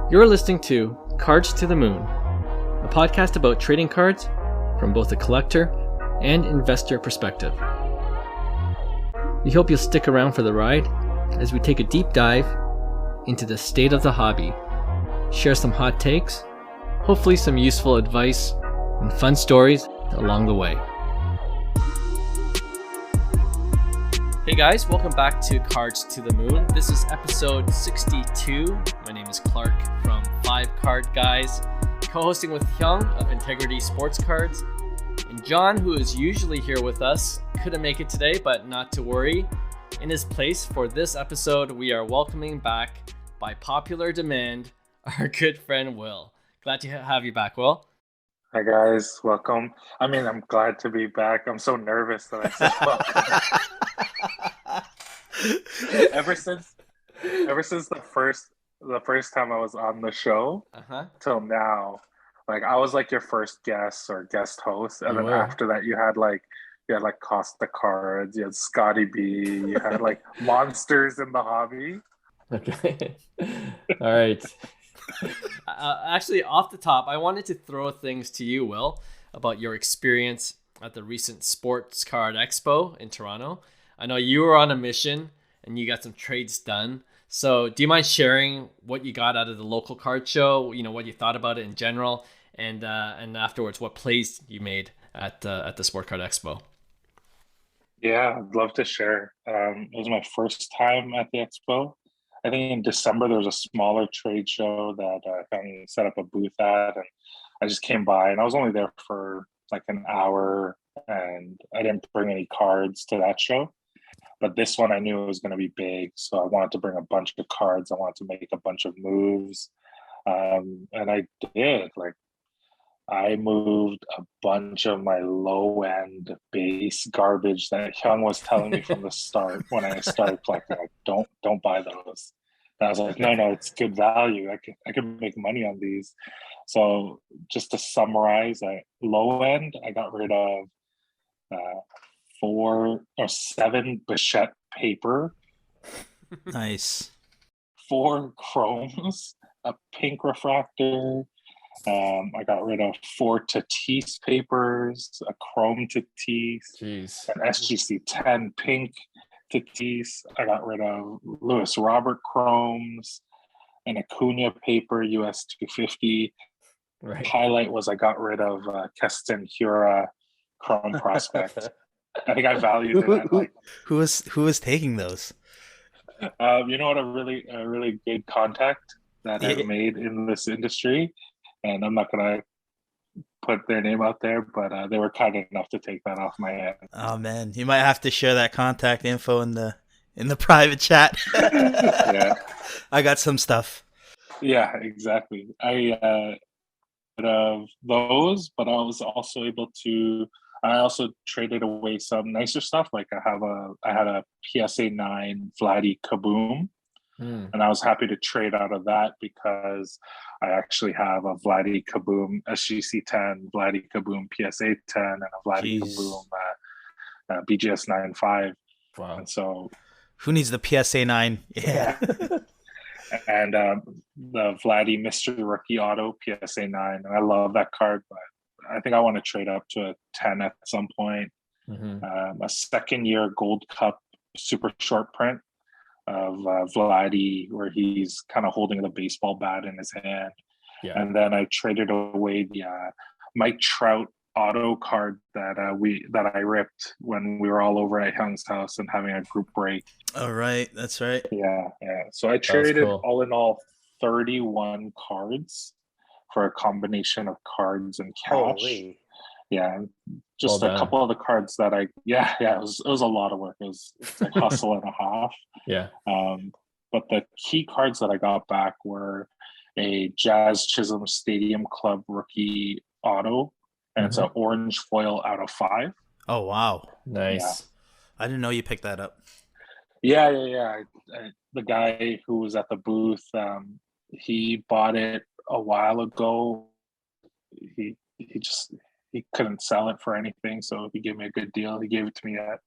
You're listening to Cards to the Moon, a podcast about trading cards from both a collector and investor perspective. We hope you'll stick around for the ride as we take a deep dive into the state of the hobby, share some hot takes, hopefully some useful advice, and fun stories along the way. Hey guys, welcome back to Cards to the Moon. This is episode 62. My name is Clark from 5 Card Guys, co-hosting with Hyung of Integrity Sports Cards. And John, who is usually here with us, couldn't make it today, but not to worry. In his place for this episode, we are welcoming back, by popular demand, our good friend Will. Glad to have you back, Will. Hi guys, welcome. I'm glad to be back. I'm so nervous that I said welcome. ever since the first time I was on the show till now, like I was like your first guest or guest host, and then after that you had like Costa Cards, you had Scotty B, you had like monsters in the hobby. Okay. All right. Actually, off the top, I wanted to throw things to you, Will, about your experience at the recent Sports Card Expo in Toronto. I know you were on a mission and you got some trades done. So do you mind sharing what you got out of the local card show, you know, what you thought about it in general, and afterwards what plays you made at the Sport Card Expo? Yeah, I'd love to share. It was my first time at the expo. I think in December there was a smaller trade show that I set up a booth at, and I just came by, and I was only there for like an hour, and I didn't bring any cards to that show. But this one I knew it was going to be big, so I wanted to bring a bunch of cards. I wanted to make a bunch of moves, and I did. Like I moved a bunch of my low end base garbage that Hyun was telling me from the start when I started collecting. Like, don't buy those. And I was like, no, it's good value. I can make money on these. So just to summarize, low end, I got rid of 4 or 7 Bichette paper. Nice. 4 chromes, a pink refractor. I got rid of 4 Tatis papers, a chrome Tatis, an SGC 10 pink Tatis. I got rid of Lewis Robert chromes, an Acuna paper, US 250. Right. Highlight was I got rid of Keston Hiura chrome prospect. I think I valued it at like. Who was taking those? You know what? A really good contact that I've made in this industry, and I'm not gonna put their name out there, but they were kind enough to take that off my hand. Oh man, you might have to share that contact info in the private chat. Yeah, I got some stuff. Yeah, exactly. I of those, but I was also able to. I also traded away some nicer stuff. Like I had a PSA 9 Vladdy Kaboom, and I was happy to trade out of that because I actually have a Vladdy Kaboom SGC 10, Vladdy Kaboom PSA 10, and a Vladdy Kaboom BGS 9.5. Wow! And so, who needs the PSA 9? Yeah. And the Vladdy Mystery Rookie Auto PSA 9, and I love that card, but I think I want to trade up to a 10 at some point. A second year Gold Cup super short print of Vladdy, where he's kind of holding the baseball bat in his hand. Yeah. And then I traded away the Mike Trout auto card that I ripped when we were all over at Hyung's house and having a group break. Oh, right. That's right. Yeah. So I traded all in all 31 cards for a combination of cards and cash. Holy. Yeah, just a couple of the cards that it was a lot of work. It was a hustle and a half. Yeah. But the key cards that I got back were a Jazz Chisholm Stadium Club rookie auto, and it's an orange foil out of 5. Oh wow, nice! Yeah. I didn't know you picked that up. Yeah. The guy who was at the booth, he bought it a while ago. He couldn't sell it for anything, so he gave me a good deal. He gave it to me at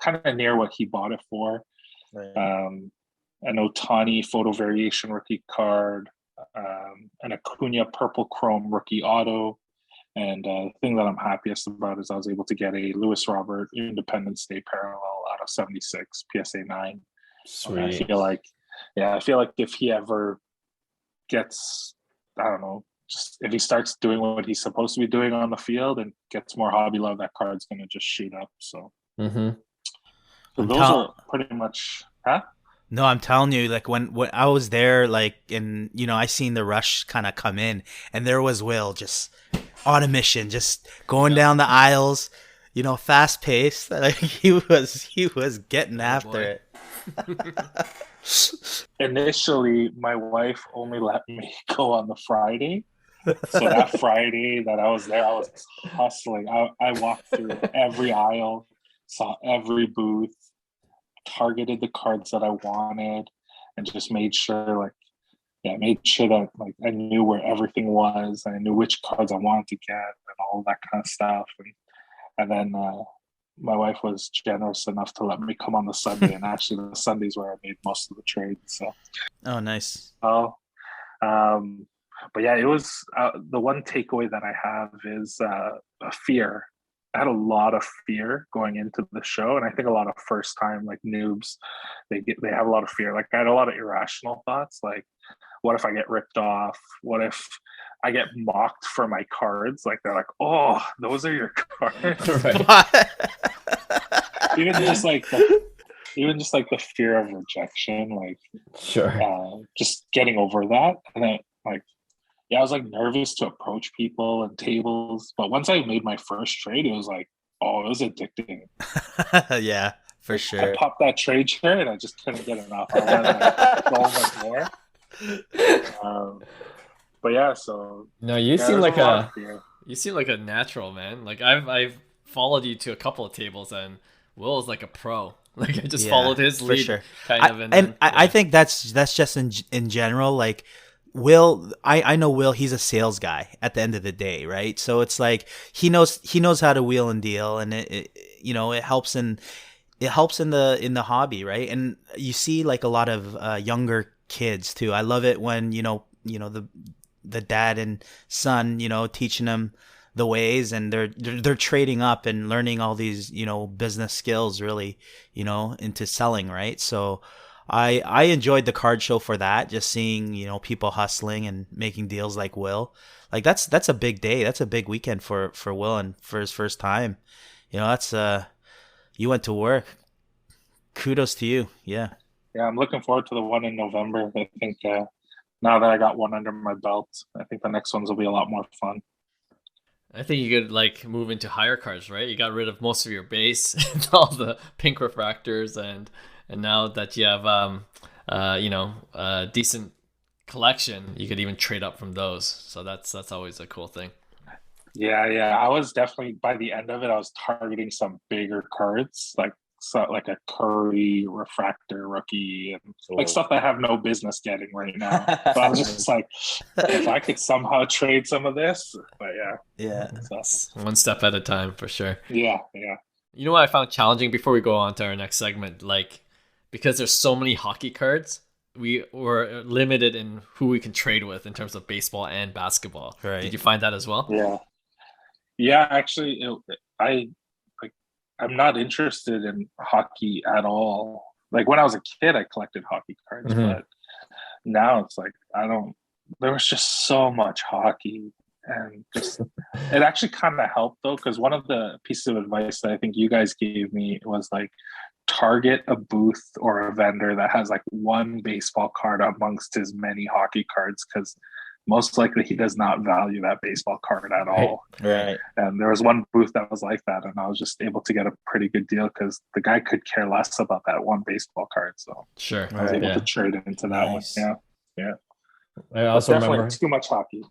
kind of near what he bought it for. Right. An Ohtani photo variation rookie card, an Acuna Purple Chrome rookie auto. And the thing that I'm happiest about is I was able to get a Lewis Robert Independence Day parallel out of 76 PSA 9. Sweet. I feel like if he ever gets, I don't know, just if he starts doing what he's supposed to be doing on the field and gets more hobby love, that card's going to just shoot up. So, so those are pretty much, huh? No, I'm telling you, like when I was there, like, and I seen the rush kind of come in, and there was Will just on a mission, just going down the aisles, fast paced. Like he was getting after it. Initially, my wife only let me go on the Friday. So that Friday that I was there, I was hustling. I walked through every aisle, saw every booth, targeted the cards that I wanted, and just made sure that like I knew where everything was, and I knew which cards I wanted to get and all that kind of stuff. And then my wife was generous enough to let me come on the Sunday, and actually the Sundays where I made most of the trades. So, oh, nice. But yeah, it was the one takeaway that I have is a fear. I had a lot of fear going into the show, and I think a lot of first time like noobs, they have a lot of fear. Like I had a lot of irrational thoughts, like what if I get ripped off? What if I get mocked for my cards? Like they're like, oh, those are your cards. Right. even just like the fear of rejection, like Sure. just getting over that. And then I was like nervous to approach people and tables, but once I made my first trade, it was like, oh, it was addicting. Yeah, for sure. I popped that trade shirt and I just couldn't get enough. I wanted so much more. But yeah, so no, you seem like a natural, man. Like I've followed you to a couple of tables, and Will is like a pro. Like I just followed his lead, sure. kind of. I think that's just in general, like. Will, I know Will, he's a sales guy at the end of the day, right? So it's like he knows how to wheel and deal, and it helps in the hobby, right? And you see like a lot of younger kids too. I love it when the dad and son, teaching them the ways, and they're trading up and learning all these business skills really into selling, right? So I enjoyed the card show for that, just seeing people hustling and making deals like Will. Like that's a big day. That's a big weekend for Will, and for his first time. That's you went to work. Kudos to you. Yeah. Yeah, I'm looking forward to the one in November. I think now that I got one under my belt, I think the next ones will be a lot more fun. I think you could like move into higher cards, right? You got rid of most of your base and all the pink refractors, and now that you have a decent collection, you could even trade up from those. So that's always a cool thing. Yeah. I was definitely, by the end of it, I was targeting some bigger cards, like a Curry refractor rookie, and like stuff that I have no business getting right now. But I was just like, if I could somehow trade some of this, but yeah, one step at a time for sure. Yeah. You know what I found challenging before we go on to our next segment, like because there's so many hockey cards, we were limited in who we can trade with in terms of baseball and basketball. Right. Did you find that as well? Yeah. Actually, I'm not interested in hockey at all. Like when I was a kid, I collected hockey cards, but now it's like there was just so much hockey, and just it actually kind of helped though, because one of the pieces of advice that I think you guys gave me was like target a booth or a vendor that has like one baseball card amongst his many hockey cards, because most likely he does not value that baseball card at all. Right. And there was one booth that was like that, and I was just able to get a pretty good deal because the guy could care less about that one baseball card. So sure, I was able to trade it into that one. Yeah. I also remember too much hockey.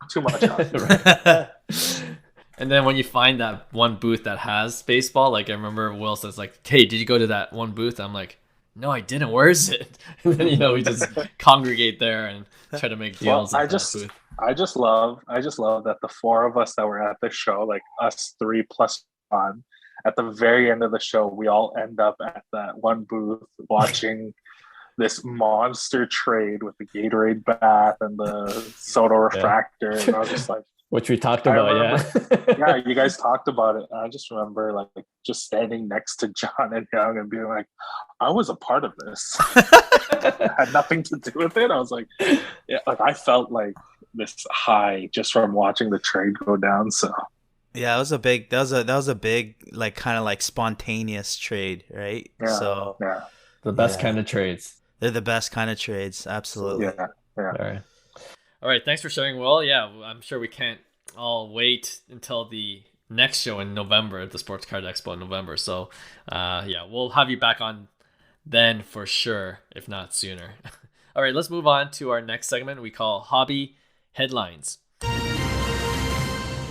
And then when you find that one booth that has baseball, like I remember Will says like, hey, did you go to that one booth? I'm like, no, I didn't. Where is it? And then, we just congregate there and try to make deals. Well, I just love that the four of us that were at the show, like us three plus one, at the very end of the show, we all end up at that one booth watching this monster trade with the Gatorade bath and the soda refractor. And I was just like, which we talked about, yeah, you guys talked about it. And I just remember like just standing next to John and Hyung and being like, I was a part of this. Had nothing to do with it. I was like, yeah, like I felt like this high just from watching the trade go down. So yeah, that was a big like kind of like spontaneous trade, right? Yeah, so yeah, the best kind of trades. They're the best kind of trades, absolutely. Yeah. All right, thanks for sharing, Will. Yeah, I'm sure we can't all wait until the next show in November at the Sports Card Expo in November. So, yeah, we'll have you back on then for sure, if not sooner. All right, let's move on to our next segment we call Hobby Headlines.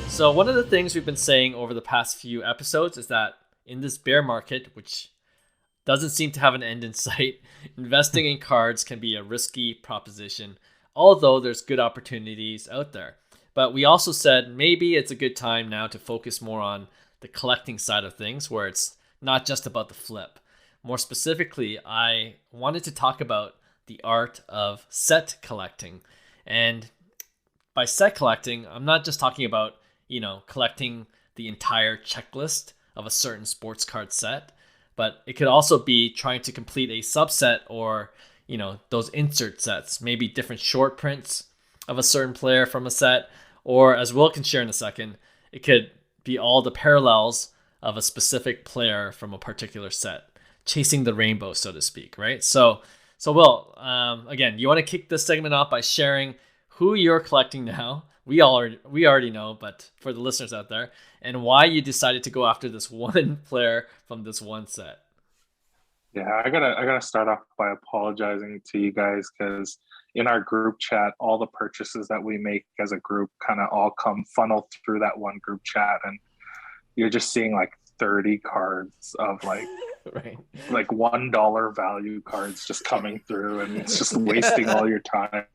So one of the things we've been saying over the past few episodes is that in this bear market, which doesn't seem to have an end in sight, investing in cards can be a risky proposition, although there's good opportunities out there. But we also said maybe it's a good time now to focus more on the collecting side of things, where it's not just about the flip. More specifically, I wanted to talk about the art of set collecting. And by set collecting, I'm not just talking about, collecting the entire checklist of a certain sports card set, but it could also be trying to complete a subset or, those insert sets, maybe different short prints of a certain player from a set, or as Will can share in a second, it could be all the parallels of a specific player from a particular set, chasing the rainbow, so to speak, right? So Will, again, you want to kick this segment off by sharing who you're collecting now. We already know, but for the listeners out there, and why you decided to go after this one player from this one set. Yeah, I gotta start off by apologizing to you guys because in our group chat, all the purchases that we make as a group kind of all come funnel through that one group chat, and you're just seeing like 30 cards of like right. like $1 value cards just coming through, and it's just wasting all your time.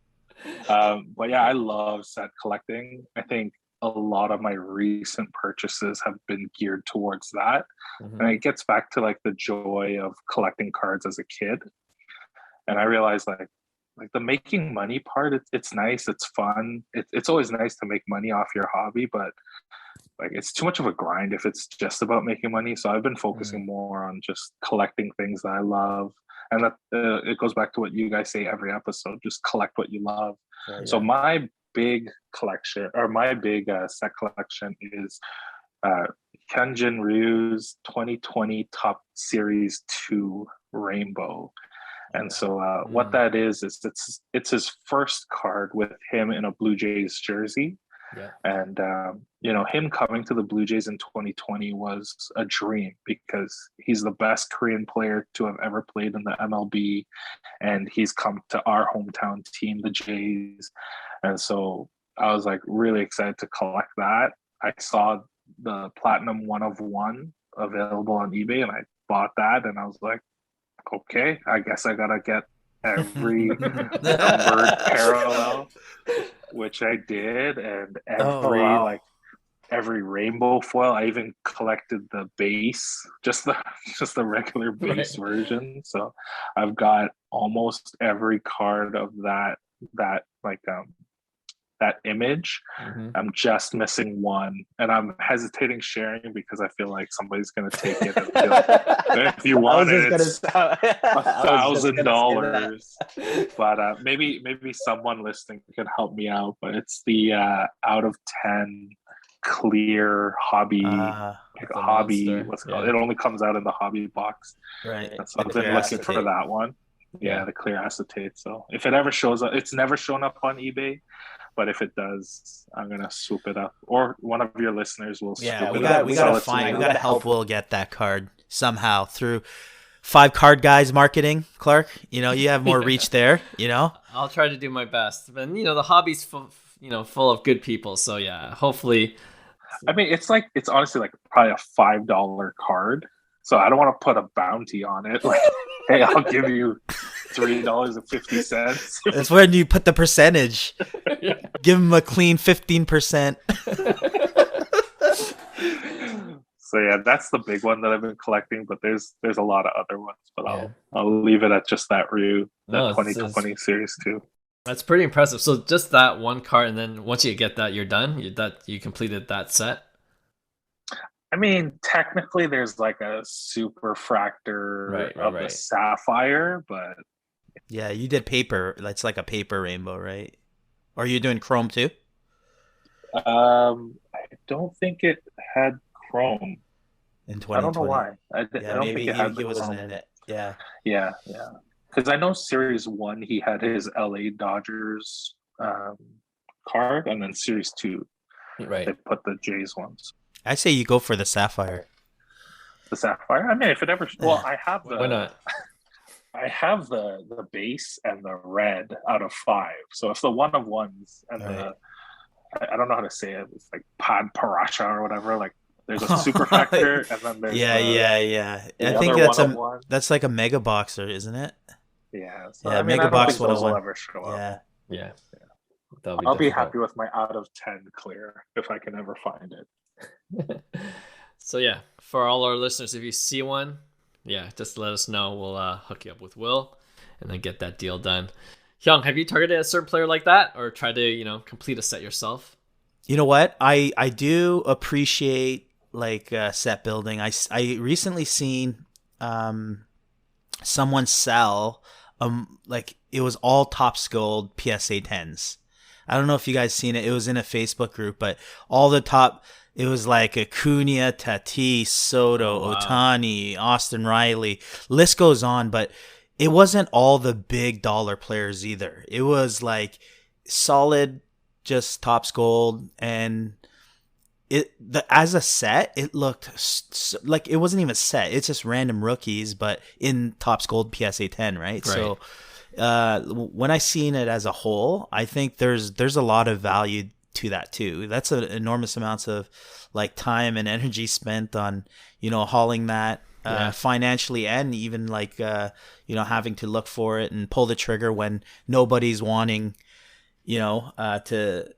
But yeah, I love set collecting. I think a lot of my recent purchases have been geared towards that. Mm-hmm. And it gets back to like the joy of collecting cards as a kid. And I realized like the making money part, it's nice, it's fun. It's always nice to make money off your hobby, but like it's too much of a grind if it's just about making money. So I've been focusing more on just collecting things that I love. And that it goes back to what you guys say every episode, just collect what you love. Yeah. So my big collection, or my big set collection is Hyun-Jin Ryu's 2020 Top Series 2 Rainbow. And so what that is it's his first card with him in a Blue Jays jersey. Yeah. And, him coming to the Blue Jays in 2020 was a dream because he's the best Korean player to have ever played in the MLB. And he's come to our hometown team, the Jays. And so I was like really excited to collect that. I saw the Platinum 1 of 1 available on eBay and I bought that. And I was like, okay, I guess I got to get every numbered parallel, which I did, and every rainbow foil. I even collected the base, just the regular base version. So I've got almost every card of that image. Mm-hmm. I'm just missing one, and I'm hesitating sharing because I feel like somebody's gonna take it. And if you want it, it's $1,000. But maybe someone listening can help me out. But it's the out of 10 clear hobby. What's it called? It only comes out in the hobby box. Right. So I've been looking for that one. Yeah, the clear acetate. So if it ever shows up, it's never shown up on eBay. But if it does, I'm gonna swoop it up, or one of your listeners will. Yeah, we gotta help Will get that card somehow through 5 Card Guys marketing. Clark, you have more reach there. I'll try to do my best, and the hobby's full of good people. So yeah, hopefully. I mean, it's honestly like probably a $5 card. So I don't want to put a bounty on it. Like, hey, I'll give you $3.50. That's where you put the percentage. Give him a clean 15%. So yeah, that's the big one that I've been collecting, but there's a lot of other ones, but Yeah. I'll leave it at just that Ryu, the No, 2020 series 2. That's pretty impressive. So just that one card, and then once you get that, you're done. You completed that set. I mean, technically there's like a super fractor of the Right. sapphire, but Yeah, you did paper. It's like a paper rainbow, right? Or are you doing chrome too? I don't think it had chrome. In I don't know 2020. why. I Yeah, don't maybe think it had he the wasn't chrome. in it. Yeah. Yeah. Because I know Series 1, he had his LA Dodgers card, and then Series 2, Right. they put the Jays ones. I say you go for the sapphire. The sapphire. I mean, if it ever, well, I have Why not? I have the base and the red out of 5. So if the one of ones and Right. I don't know how to say it. It's like Pad Parasha or whatever. Like there's a super factor, and then there's Yeah. the I think other one-of-one. that's like a mega boxer, isn't it? Yeah. So, Yeah, I mean, Mega I don't Box think those will 101. ever show up. Yeah. Yeah. I'll be happy with my out of 10 clear if I can ever find it. So yeah, for all our listeners, if you see one, yeah, just let us know. We'll hook you up with Will, and then get that deal done. Hyung, have you targeted a certain player like that, or try to complete a set yourself? You know what? I do appreciate like set building. I recently seen someone sell like it was all Topps Gold PSA 10s. I don't know if you guys seen it. It was in a Facebook group, but all the top. It was like Acuna, Tatis, Soto, Wow. Ohtani, Austin Riley. List goes on, but it wasn't all the big dollar players either. It was like solid, just Topps Gold, and as a set, it looked like it wasn't even set. It's just random rookies, but in Topps Gold PSA 10, right? So when I seen it as a whole, I think there's a lot of value to that too. That's an enormous amounts of like time and energy spent on hauling that financially, and even like having to look for it and pull the trigger when nobody's wanting to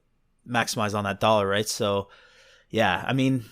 maximize on that dollar, right? So yeah, I mean,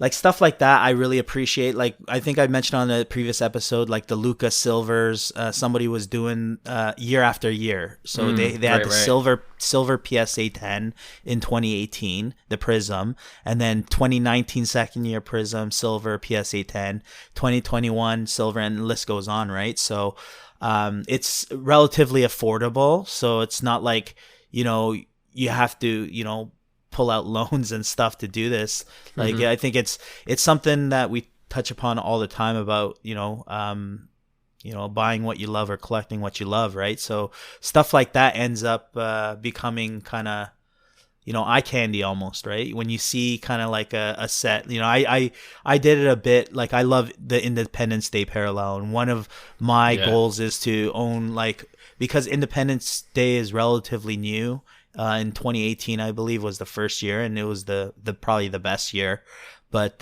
like stuff like that I really appreciate. Like I think I mentioned on a previous episode, like the Luca Silvers, somebody was doing year after year. So they had the silver PSA 10 in 2018, the Prism, and then 2019 second year Prism, silver PSA 10, 2021 silver, and the list goes on, right? So it's relatively affordable. So it's not like, you have to, pull out loans and stuff to do this. Like I think it's something that we touch upon all the time about buying what you love or collecting what you love, right? So stuff like that ends up becoming kind of eye candy almost, right? When you see kind of like a set, I did it a bit. Like I love the Independence Day parallel, and one of my goals is to own, like, because Independence Day is relatively new. In 2018, I believe, was the first year, and it was the probably the best year. But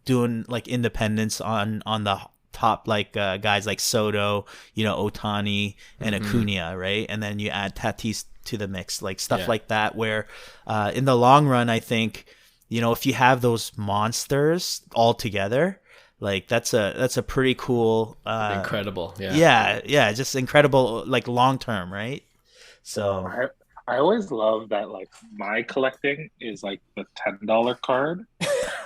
doing like independence on the top, like guys like Soto, Ohtani and Acuna, right? And then you add Tatis to the mix, like stuff like that. Where in the long run, I think if you have those monsters all together, like that's a pretty cool, Incredible, Mm-hmm. just incredible, like long term, right? So. I always love that, like, my collecting is like the $10 card,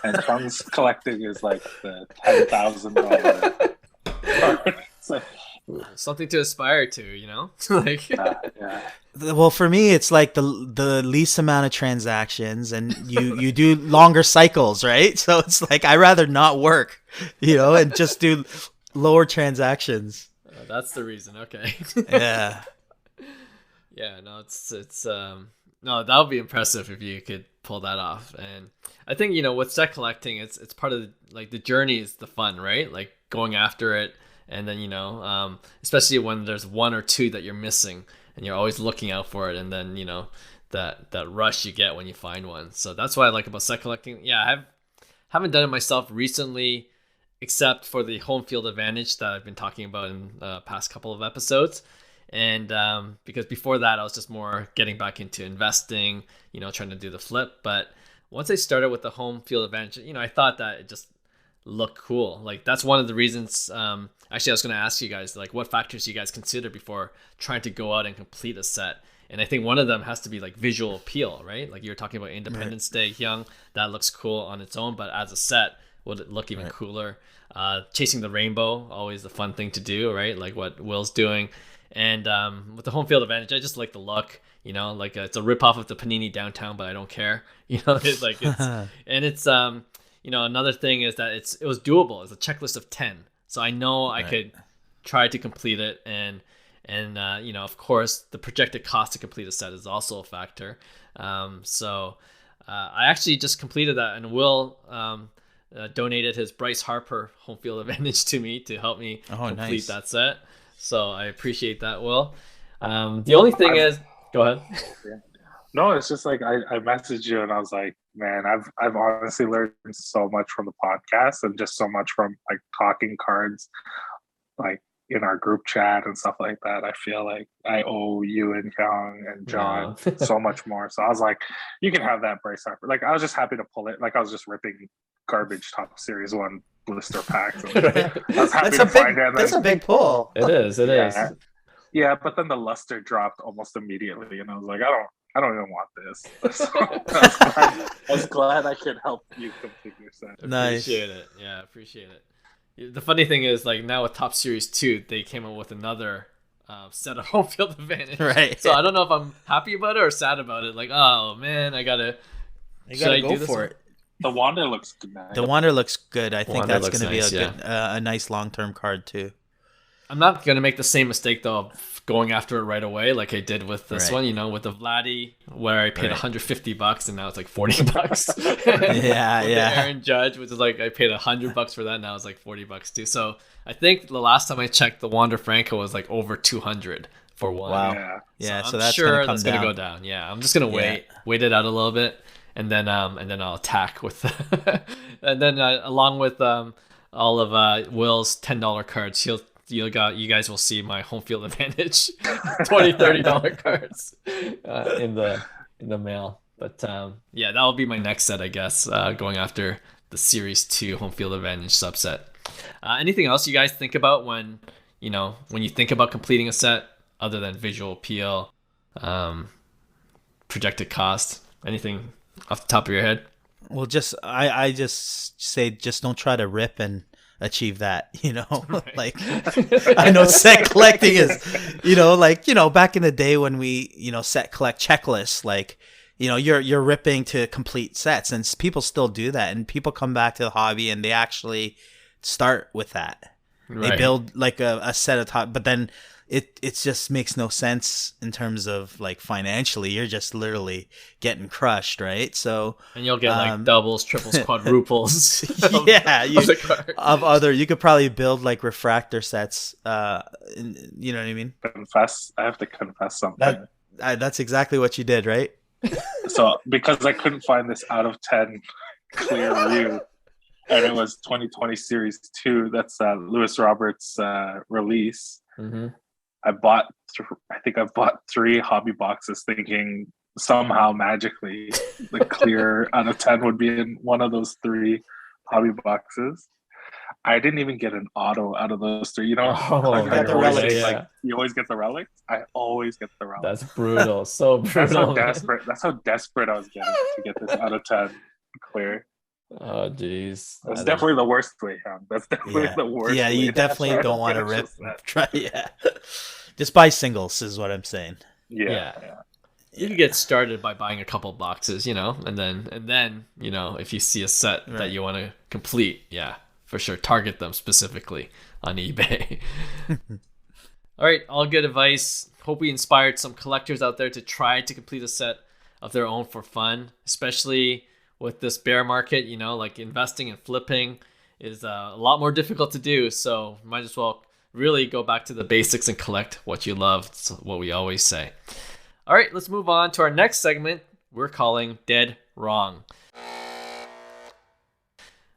and Hyung's collecting is like the $10,000 card. It's like, something to aspire to, like. Well, for me, it's like the least amount of transactions, and you do longer cycles, right? So it's like I rather not work, and just do lower transactions. That's the reason. Okay. Yeah. Yeah, no, it's no, that would be impressive if you could pull that off. And I think with set collecting, it's part of the journey is the fun, right? Like going after it, and then especially when there's one or two that you're missing, and you're always looking out for it, and then that rush you get when you find one. So that's what I like about set collecting. Yeah, I haven't done it myself recently, except for the home field advantage that I've been talking about in the past couple of episodes. And because before that I was just more getting back into investing, trying to do the flip. But once I started with the home field advantage, I thought that look cool. Like that's one of the reasons. Actually, I was going to ask you guys like what factors you guys consider before trying to go out and complete a set. And I think one of them has to be like visual appeal, right? Like you were talking about Independence Day, Hyung, that looks cool on its own, but as a set, would it look even cooler? Chasing the rainbow, always the fun thing to do, right? Like what Will's doing. And with the home field advantage, I just like the look, you know, like it's a ripoff of the Panini Downtown, but I don't care, you know, it's like it's and it's you know, another thing is that it was doable. It's a checklist of 10, so I know I could try to complete it, and you know, of course, the projected cost to complete a set is also a factor. So I actually just completed that, and Will donated his Bryce Harper home field advantage to me to help me complete that set. So I appreciate that, Will. The only thing is, go ahead. No, it's just like I messaged you and I was like, man, I've honestly learned so much from the podcast and just so much from like talking cards, like in our group chat and stuff like that. I feel like I owe you and Hyung and John so much more. So I was like, you can have that Bryce Harper. Like I was just happy to pull it. Like I was just ripping garbage top series 1 blister packs. And I was happy to find it. That's a big pull. It is. Yeah, but then the luster dropped almost immediately, and I was like, I don't even want this. So I was glad I could help you complete your set. Nice. Appreciate it. Yeah, appreciate it. The funny thing is, like now with Top Series 2, they came up with another set of home field advantage. Right. So I don't know if I'm happy about it or sad about it. Like, oh man, I gotta go for it. The Wander looks good. The Wander looks good. I think Wander that's going to be nice, a good, a nice long-term card too. I'm not gonna make the same mistake though of going after it right away, like I did with this one. You know, with the Vladdy, where I paid $150 and now it's like $40. Yeah. Aaron Judge, which is like I paid $100 for that, now it's like $40 too. So I think the last time I checked, the Wander Franco was like over 200 for one. Wow. Yeah. So so I'm that's sure gonna that's gonna go down. Yeah, I'm just gonna wait it out a little bit, and then I'll attack with, and then along with all of Will's $10 cards, you guys will see my home field advantage $20-$30 cards in the mail. But yeah, that'll be my next set, I guess, going after the Series 2 home field advantage subset. Anything else you guys think about when you think about completing a set other than visual appeal, projected cost? Anything off the top of your head? Well, I just say just don't try to rip and achieve that, you know. Like I know set collecting is, back in the day when we, set collect checklists, like, you're ripping to complete sets, and people still do that, and people come back to the hobby and they actually start with that. Right. They build like a set of top, but then it just makes no sense in terms of like financially. You're just literally getting crushed, right? So and you'll get like doubles, triples, quadruples. You could probably build like refractor sets. You know what I mean? I have to confess something. That's exactly what you did, right? So because I couldn't find this out of 10 clear Ryu, and it was 2020 Series 2. That's Lewis Roberts' release. Mm-hmm. I bought 3 hobby boxes thinking somehow magically the clear out of 10 would be in one of those 3 hobby boxes. I didn't even get an auto out of those 3. You know, you always get the relics. I always get the relics. That's brutal. So brutal. That's how desperate I was getting to get this out of 10 clear. Oh jeez, that's definitely the worst way, Hyun. That's definitely the worst. Yeah, you definitely don't want to rip. Try, just buy singles is what I'm saying. Yeah. You can get started by buying a couple boxes, and then if you see a set that you want to complete, for sure, target them specifically on eBay. All right, all good advice. Hope we inspired some collectors out there to try to complete a set of their own for fun, especially with this bear market. Like investing and flipping is a lot more difficult to do, so might as well really go back to the basics and collect what you love. It's what we always say. All right, let's move on to our next segment we're calling Dead Wrong.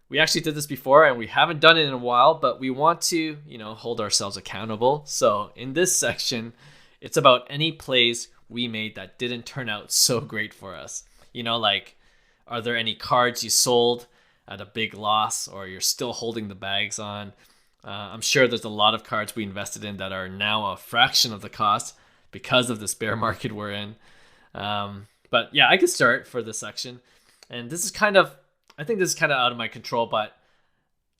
We actually did this before and we haven't done it in a while, but we want to, hold ourselves accountable. So in this section, it's about any plays we made that didn't turn out so great for us. Like, are there any cards you sold at a big loss, or you're still holding the bags on. I'm sure there's a lot of cards we invested in that are now a fraction of the cost because of this bear market we're in. But yeah, I could start for this section. And this is I think this is kind of out of my control, but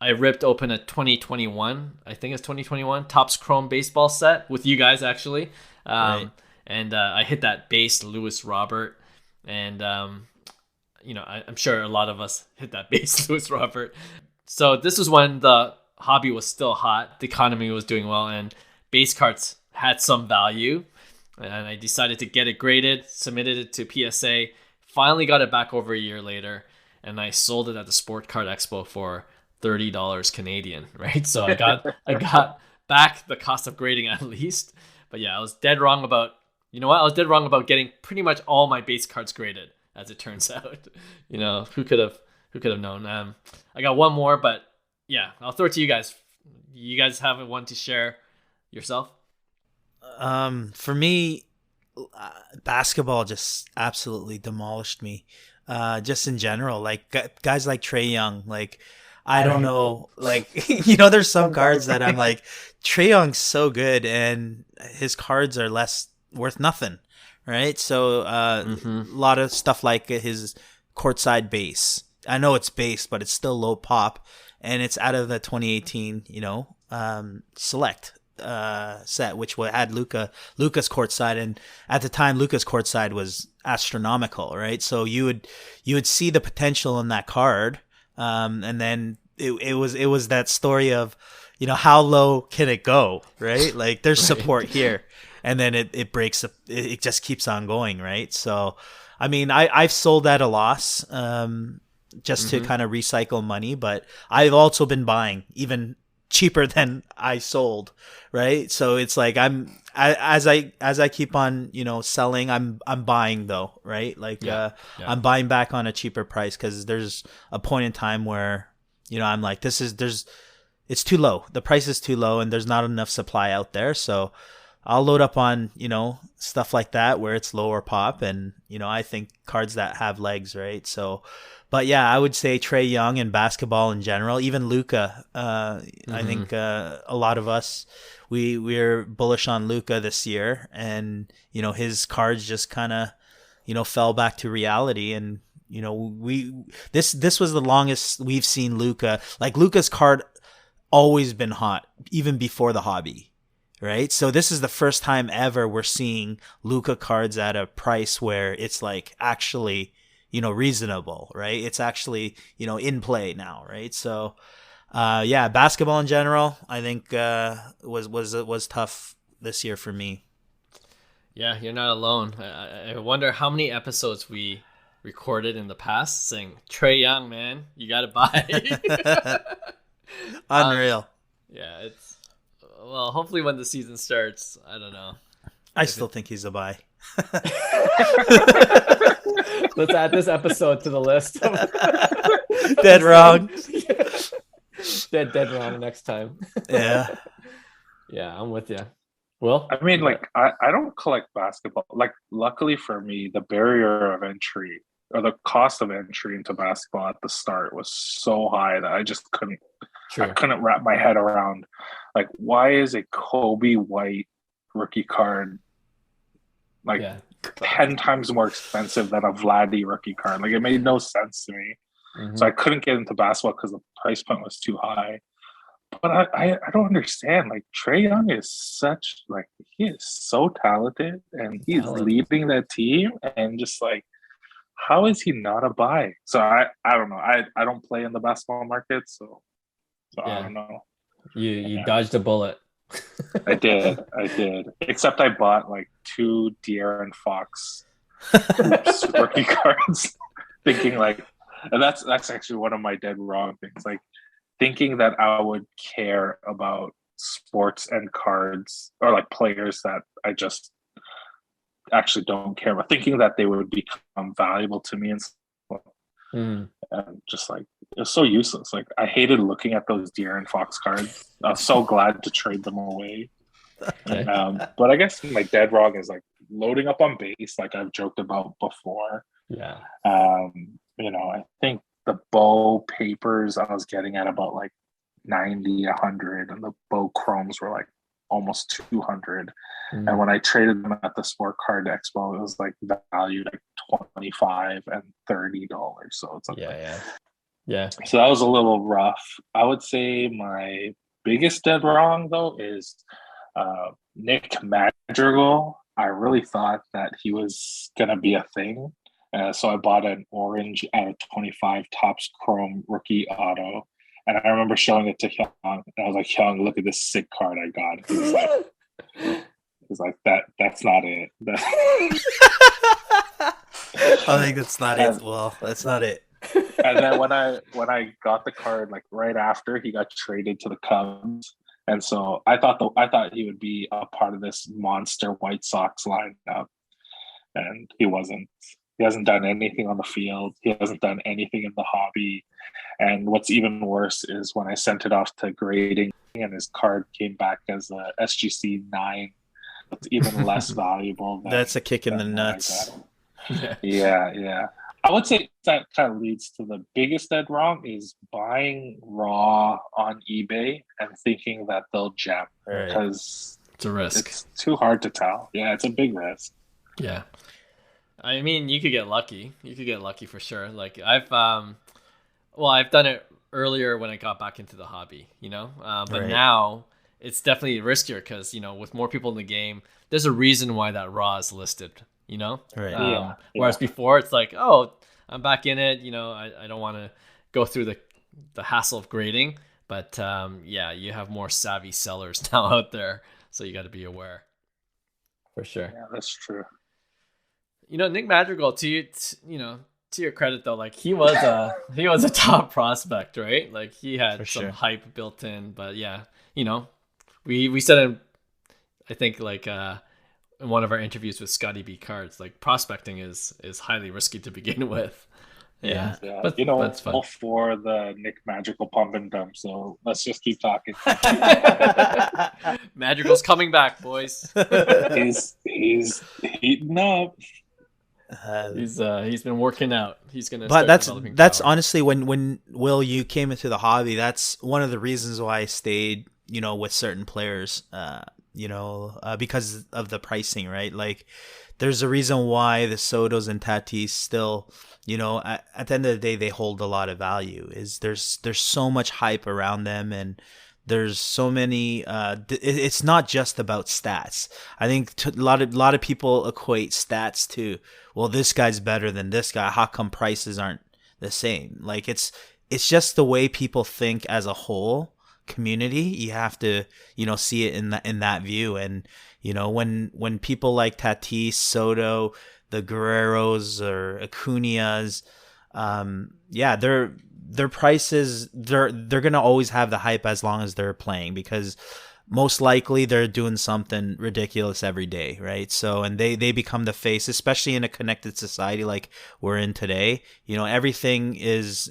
I ripped open a 2021, I think it's 2021 Topps Chrome baseball set with you guys actually. Right. And I hit that base Lewis Robert. And, I'm sure a lot of us hit that base Lewis Robert. So this was when the hobby was still hot. The economy was doing well and base cards had some value. And I decided to get it graded, submitted it to PSA, finally got it back over a year later. And I sold it at the Sport Card Expo for $30 Canadian, right? So I got back the cost of grading at least. But yeah, I was dead wrong about, I was dead wrong about getting pretty much all my base cards graded, as it turns out. Who could have known? I got one more, but yeah, I'll throw it to you guys. You guys have one to share yourself? For me, basketball just absolutely demolished me. Just in general, like guys like Trae Young, like I don't know, like there's some cards that I'm like, Trae Young's so good, and his cards are worth nothing, right? So a lot of stuff like his courtside base. I know it's base, but it's still low pop, and it's out of the 2018, select set, which had Luka's courtside, and at the time Luka's courtside was astronomical, right? So you would see the potential in that card, and then it was that story of how low can it go, right? Like there's support here, and then it breaks up, it just keeps on going, right? So I mean, I've sold at a loss just to kind of recycle money, but I've also been buying even cheaper than I sold, right? So it's like as I keep on selling, I'm buying though, right? Like I'm buying back on a cheaper price, because there's a point in time where I'm like, it's too low, the price is too low, and there's not enough supply out there. So I'll load up on stuff like that where it's lower pop, and I think cards that have legs, right? So but yeah, I would say Trae Young and basketball in general, even Luka. I think a lot of us, we're bullish on Luka this year, and his cards just kind of fell back to reality, and this was the longest we've seen Luka. Like Luka's card always been hot, even before the hobby, right? So this is the first time ever we're seeing Luka cards at a price where it's like actually reasonable, right? It's actually, in play now, right? So, basketball in general, I think, was tough this year for me. Yeah, you're not alone. I wonder how many episodes we recorded in the past saying, Trae Young, man, you got to buy. Unreal. Yeah, hopefully when the season starts, I don't know. I still think he's a buy. Let's add this episode to the list. Dead wrong. Dead wrong next time. Yeah. Yeah, I'm with you. Well, I mean, like, I don't collect basketball. Like, luckily for me, the barrier of entry, or the cost of entry into basketball at the start, was so high that I just couldn't wrap my head around, like, why is a Kobe White rookie card like 10 times more expensive than a Vladdy rookie card? Like, it made no sense to me. So I couldn't get into basketball because the price point was too high. But I don't understand. Like, Trae Young is he is so talented, and he's leading that team, and just like, how is he not a buy? So I don't know. I don't play in the basketball market, so I don't know. You dodged a bullet. I did. Except I bought like 2 De'Aaron Fox rookie cards, thinking like, and that's actually one of my dead wrong things. Like, thinking that I would care about sports and cards, or like players that I just actually don't care about, thinking that they would become valuable to me, and just like, it's so useless. Like, I hated looking at those De'Aaron Fox cards. I was so glad to trade them away. But I guess my dead wrong is like loading up on base, like I've joked about before. Yeah. I think the bow papers I was getting at about like 90, 100, and the bow chromes were like almost 200. And when I traded them at the Sport Card Expo, it was like valued like $25 and $30. So it's like, Yeah. so that was a little rough. I would say my biggest dead wrong though is Nick Madrigal. I really thought that he was gonna be a thing. So I bought an orange out of 25 Topps Chrome rookie auto. And I remember showing it to Hyung, and I was like, Hyung, look at this sick card I got. He's like, that's not it. I think that's not it. Well, that's not it. And then when I got the card, like right after, he got traded to the Cubs. And so I thought he would be a part of this monster White Sox lineup. And he wasn't. He hasn't done anything on the field. He hasn't done anything in the hobby. And what's even worse is when I sent it off to grading and his card came back as a SGC 9. It's even less valuable. That's a kick in the nuts. Yeah. I would say that kind of leads to the biggest dead wrong is buying raw on eBay and thinking that they'll gem because it's a risk. It's too hard to tell. Yeah, it's a big risk. Yeah. I mean, you could get lucky. You could get lucky for sure. Like I've done it earlier when I got back into the hobby, but now it's definitely riskier because, with more people in the game, there's a reason why that raw is listed, Right. Whereas before it's like, oh, I'm back in it. I don't want to go through the hassle of grading, but you have more savvy sellers now out there. So you got to be aware. For sure. Yeah, that's true. Nick Madrigal, to your credit though, like he was a top prospect, right? Like he had some hype built in, but we said it, I think like in one of our interviews with Scotty B Cards, like prospecting is highly risky to begin with. Yeah. But it's all for the Nick Madrigal pump and dump. So let's just keep talking. Madrigal's coming back, boys. He's heating up. He's been working out. He's gonna. But that's honestly when Will, you came into the hobby. That's one of the reasons why I stayed. With certain players. Because of the pricing, right? Like, there's a reason why the Sotos and Tatis still, at the end of the day, they hold a lot of value. Is there's so much hype around them, and there's so many. It's not just about stats. I think a lot of people equate stats to, well, this guy's better than this guy. How come prices aren't the same? Like it's just the way people think as a whole community. You have to see it in that view. And when people like Tatis, Soto, the Guerreros or Acuñas, their prices, they're gonna always have the hype as long as they're playing, because most likely they're doing something ridiculous every day, right? So, and they become the face, especially in a connected society like we're in today. Everything is,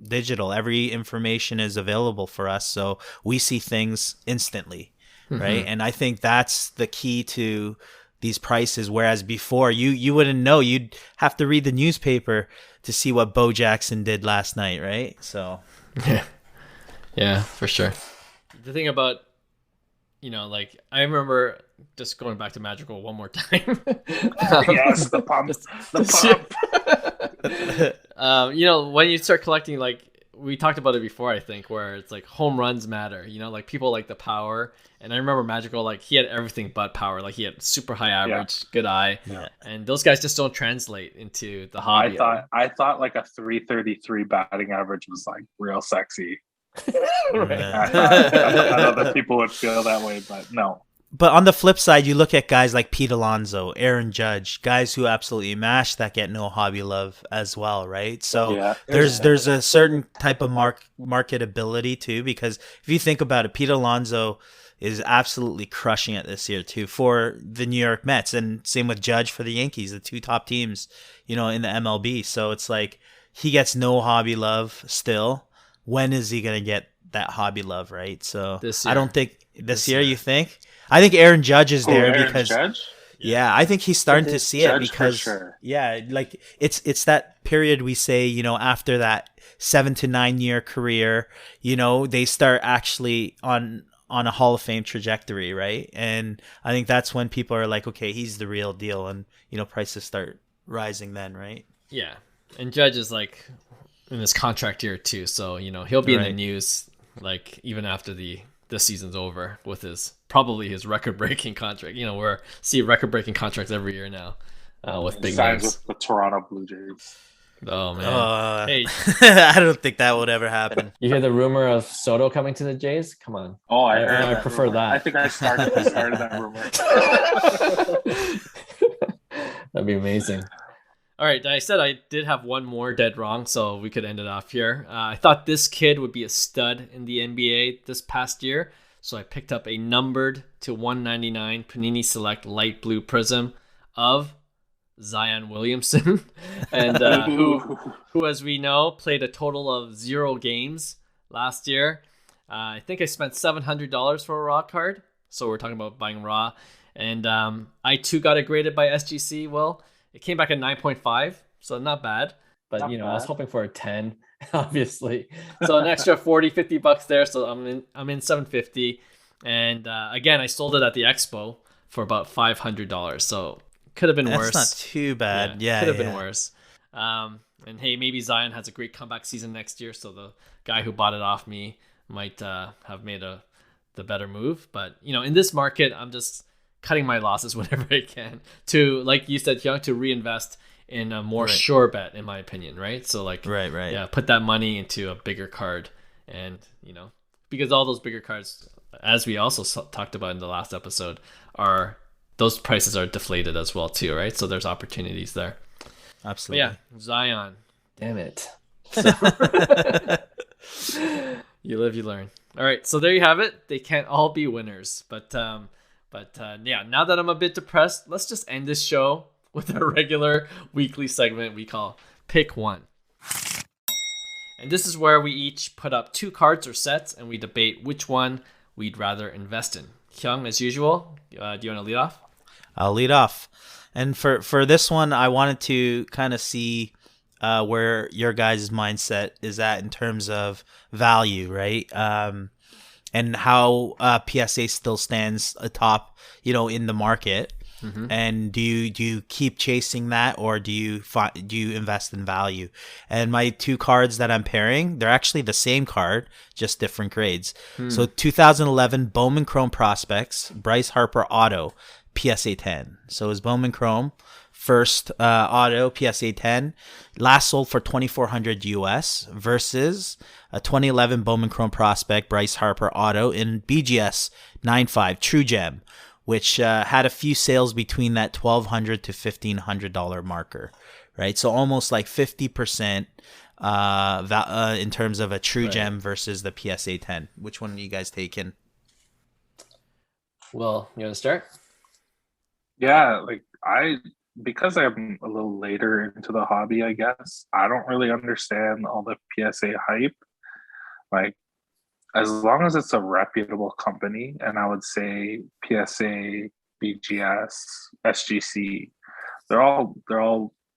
digital. Every information is available for us. So we see things instantly, right? And I think that's the key to these prices. Whereas before, you wouldn't know. You'd have to read the newspaper to see what Bo Jackson did last night, right? So, yeah, for sure. The thing about, like I remember just going back to Madrigal one more time. Yes, the pump. When you start collecting, like we talked about it before, I think, where it's like home runs matter. Like people like the power, and I remember Madrigal, like he had everything but power. Like he had super high average, good eye, and those guys just don't translate into the hobby. I thought like a 333 batting average was like real sexy. Right. I know that people would feel that way, but no. But on the flip side, you look at guys like Pete Alonso, Aaron Judge, guys who absolutely mash that get no hobby love as well, right? So there's a certain type of marketability too, because if you think about it, Pete Alonso is absolutely crushing it this year too for the New York Mets, and same with Judge for the Yankees, the two top teams, in the MLB. So it's like he gets no hobby love still. When is he going to get that hobby love, right? So I don't think this year, you think? I think Aaron Judge is there because Judge? Yeah, I think he's starting to see it Judge for because sure. like it's that period we say, after that 7 to 9 year career, they start actually on a Hall of Fame trajectory, right? And I think that's when people are like, okay, he's the real deal, and prices start rising then, right? Yeah, and Judge is like in his contract year too, so he'll be in the news like even after the season's over with his record-breaking contract. We're see record-breaking contracts every year now with big Signs names. with the Toronto Blue Jays. Oh man, hey, I don't think that would ever happen. You hear the rumor of Soto coming to the Jays? Come on. Oh, I heard. I that prefer rumor. that. I think I started that rumor. That'd be amazing. all right, I said I did have one more dead wrong, so we could end it off here. I thought this kid would be a stud in the NBA this past year, so I picked up a numbered to 199 Panini Select Light Blue Prism of Zion Williamson, and who, as we know, played a total of 0 games last year. I think I spent $700 for a raw card, so we're talking about buying raw, and I too got it graded by SGC. Well, it came back at 9.5, so not bad. But Not I bad. was hoping for a 10, obviously. So an extra $40-$50 there, so I'm in 750, and again I sold it at the expo for about $500, so could have been worse. That's not too bad. Yeah, could have been worse. And hey, maybe Zion has a great comeback season next year, so the guy who bought it off me might have made the better move. But in this market, I'm just cutting my losses whenever I can to, like you said, Hyung, to reinvest in a more sure bet, in my opinion, right? So like, right, yeah, put that money into a bigger card, and because all those bigger cards, as we also talked about in the last episode, those prices are deflated as well too, right? So there's opportunities there. Absolutely. But yeah, Zion. Damn it. You live, you learn. All right, so there you have it. They can't all be winners, but yeah. Now that I'm a bit depressed, let's just end this show with our regular weekly segment we call Pick One. And this is where we each put up 2 cards or sets, and we debate which one we'd rather invest in. Hyung, as usual, do you want to lead off? I'll lead off. And for this one, I wanted to kind of see where your guys' mindset is at in terms of value, right? And how PSA still stands atop, in the market. Mm-hmm. And do you keep chasing that, or do you invest in value? And my 2 cards that I'm pairing, they're actually the same card, just different grades. So 2011 Bowman Chrome Prospects, Bryce Harper Auto, PSA 10. So is Bowman Chrome first auto, PSA 10, last sold for $2,400 US, versus a 2011 Bowman Chrome Prospect Bryce Harper Auto in BGS 95 True Gem, which had a few sales between that $1,200 to $1,500 marker, right? So almost like 50% in terms of a True Gem versus the PSA 10. Which one are you guys taking? Well, you want to start? Yeah, because I'm a little later into the hobby, I guess, I don't really understand all the PSA hype. Like, as long as it's a reputable company, and I would say PSA, BGS, SGC, they're all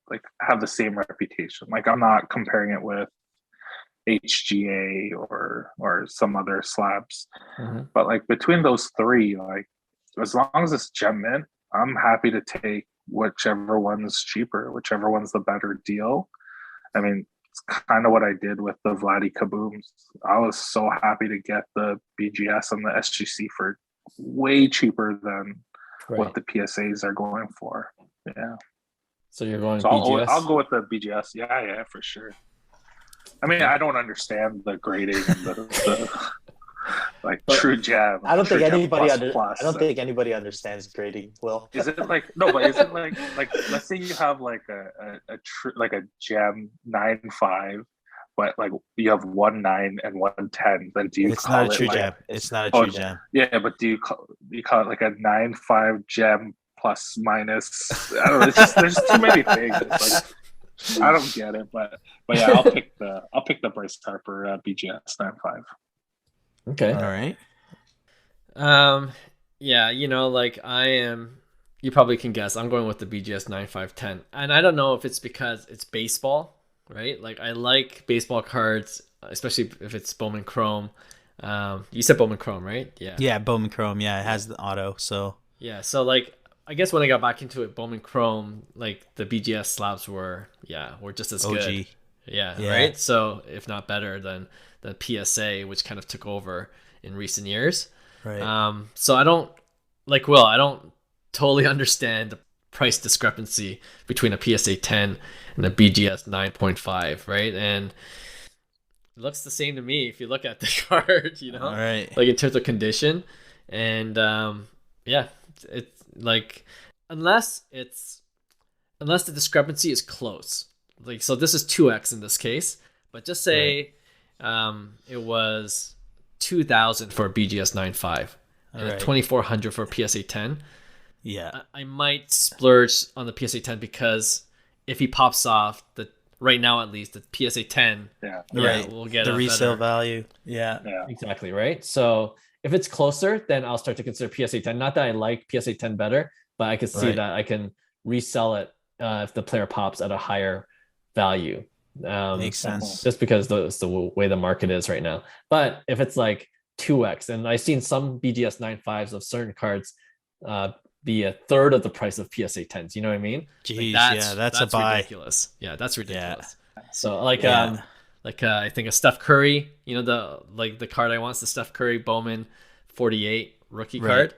like have the same reputation. Like, I'm not comparing it with HGA or some other slabs. Mm-hmm. But like between those 3, like as long as it's gem mint, I'm happy to take whichever one's cheaper, whichever one's the better deal. I mean, it's kind of what I did with the Vladdy Kabooms. I was so happy to get the BGS and the SGC for way cheaper than what the PSAs are going for. Yeah. So you're going BGS? I'll go with the BGS. Yeah, for sure. I mean, I don't understand the grading and the like True Gem. I don't think anybody plus. I don't think anybody understands grading. Will, is it like no? But is it like let's say you have like a Gem 9.5, but like you have 1.9 and 1.10. Then do you? It's not a True Gem. It's not a True Gem. Yeah, but do you call it like a 9.5 Gem plus minus? I don't know. It's just there's too many things. It's like, I don't get it, but yeah, I'll pick the Bryce Harper BGS 9.5. Okay. All right. Yeah, like I am you probably can guess. I'm going with the BGS 9510. And I don't know if it's because it's baseball, right? Like I like baseball cards, especially if it's Bowman Chrome. You said Bowman Chrome, right? Yeah. Yeah, Bowman Chrome. Yeah, it has the auto. So Yeah. So like, I guess when I got back into it, Bowman Chrome, like the BGS slabs were just as good. OG. Yeah, Yeah. right. So if not better than the PSA, which kind of took over in recent years. Right. So I don't like Will. I don't totally understand the price discrepancy between a PSA 10 and a BGS 9.5, right? And it looks the same to me if you look at the card, you know, All right. like in terms of condition. And yeah, it's like unless the discrepancy is close, like so this is 2x in this case, but just say it was 2,000 for a BGS 9.5 and Right. 2,400 for a PSA 10. Yeah. I might splurge on the PSA 10 because if he pops off, right now at least the PSA 10, Right. we'll get the a resale better, value. Yeah. Yeah. Exactly, right? So if it's closer, then I'll start to consider PSA 10. Not that I like PSA 10 better, but I can see Right. that I can resell it if the player pops at a higher value. Makes sense. Just because it's the way the market is right now. But if it's like 2x, and I've seen some BGS 9.5s of certain cards be a third of the price of PSA 10s. You know what I mean? Jeez, like that's a buy. ridiculous. Yeah, that's ridiculous. So Yeah. I think a Steph Curry, you know, the card I want is the Steph Curry Bowman 48 rookie Right. card.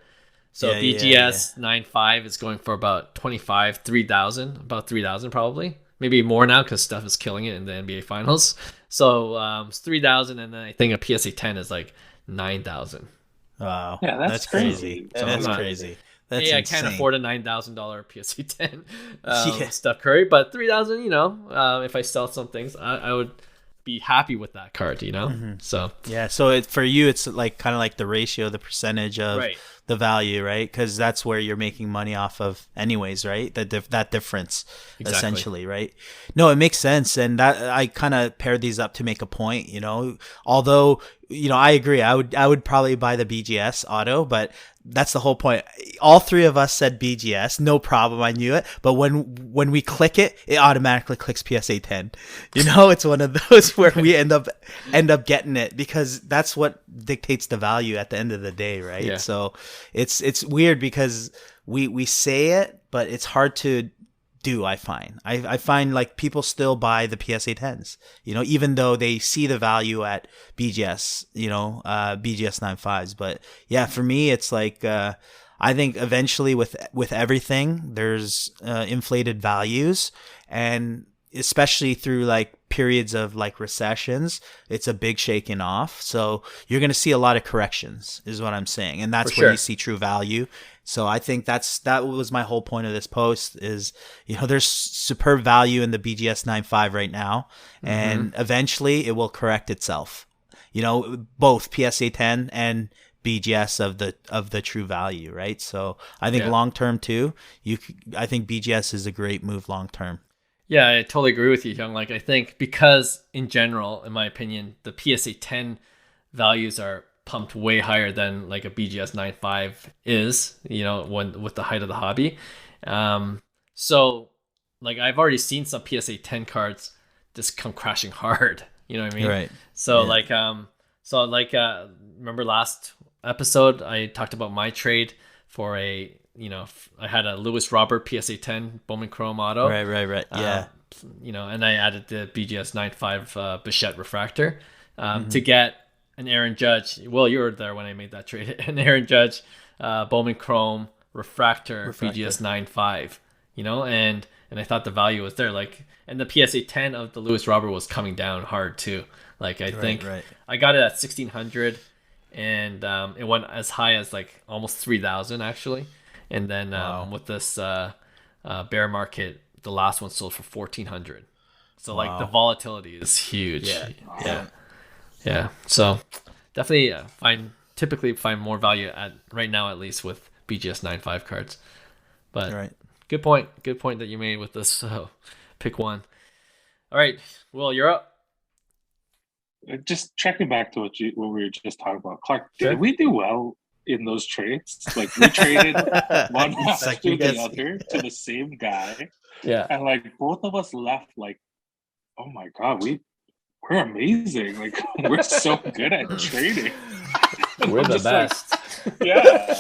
So Yeah, BGS 9.5 is going for about 3,000, about 3,000 probably. Maybe more now because Steph is killing it in the NBA Finals. So it's 3,000, and then I think a PSA 10 is like 9,000. Wow. Yeah, that's crazy. crazy. So That's I'm not- crazy. That's Hey, I insane. can't afford a $9,000 PSA 10 Yeah. Steph Curry, but 3,000, you know, if I sell some things, I would be happy with that card, you know? Mm-hmm. So, Yeah, so for you, it's like kind of like the ratio, the percentage of Right. the value, right? Because that's where you're making money off of, anyways, right? That difference, Exactly. essentially, right? No, it makes sense, and that I kind of paired these up to make a point, you know. Although, you know, I agree, I would probably buy the BGS auto, but that's the whole point. All three of us said BGS, no problem. I knew it, but when we click it, it automatically clicks PSA 10. You know, it's one of those where we end up getting it because that's what dictates the value at the end of the day, right? Yeah. So it's weird because we say it, but it's hard to do. I find like people still buy the PSA 10s, you know, even though they see the value at BGS, you know, BGS 9.5s. But yeah, for me, it's like I think eventually with everything, there's inflated values, and especially through like periods of like recessions, it's a big shaking off. So you're going to see a lot of corrections, is what I'm saying, and that's For where sure. you see true value. So I think that was my whole point of this post is, you know, there's superb value in the BGS 9.5 right now, and eventually it will correct itself. You know, both PSA 10 and BGS of the true value, right? So I think Yeah. long term too, I think BGS is a great move long term. Yeah, I totally agree with you, Hyung. Like, I think because in general, in my opinion, the PSA 10 values are pumped way higher than like a BGS 9.5 is, you know, with the height of the hobby. So like I've already seen some PSA 10 cards just come crashing hard. You know what I mean? Right. So Yeah. remember last episode I talked about my trade for a, you know, I had a Lewis Robert PSA 10 Bowman Chrome auto. Right. Yeah. You know, and I added the BGS 9.5 Bichette refractor to get an Aaron Judge. Well, you were there when I made that trade. An Aaron Judge Bowman Chrome refractor. BGS 9.5. You know, and I thought the value was there. Like, and the PSA 10 of the Lewis Robert was coming down hard too. Like I think right. I got it at 1,600, and it went as high as like almost 3,000 actually. And then with this bear market, the last one sold for 1,400. So like the volatility is huge. Yeah. So definitely typically find more value right now, at least with BGS 9.5 cards. But Right. good point that you made with this. So pick one. All right, Will, you're up. Just checking back to what we were just talking about, Clark. Sure. Did we do well in those trades. Like we traded one It's like after you the guys- other to the same guy, Yeah. and like both of us left like, oh my god, we're amazing. Like we're so good at trading. We're I'm the just like, best. yeah.